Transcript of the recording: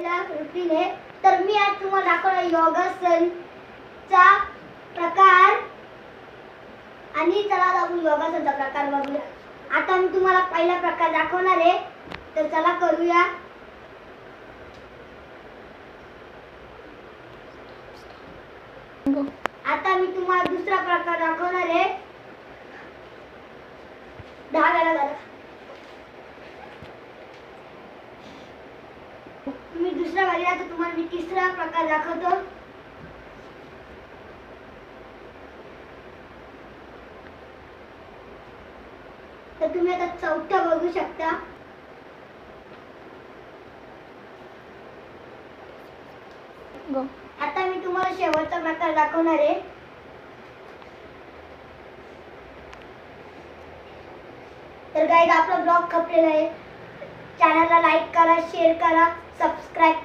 Routine आहे. तर मी आज तुम्हाला दाखवणार योगासनचा प्रकार. आणि चला आपण योगासनचा प्रकार बघूया. आता मी तुम्हाला पहिला प्रकार दाखवणार आहे. तर चला करूया. आता मी तुम्हाला दुसरा प्रकार दाखवणार आहे. 10 वेळा झाला. मी दुसरा वाला तर तुम्हाला मी तिसरा प्रकार दाखवतो. तर तुम्ही आता चौथा बघू शकता. आता मी तुम्हाला शेवटचा प्रकार दाखवणार आहे. तर गाइस आपला ब्लॉग खपलेला आहे. चॅनलला लाईक करा, शेअर करा, सबस्क्राइब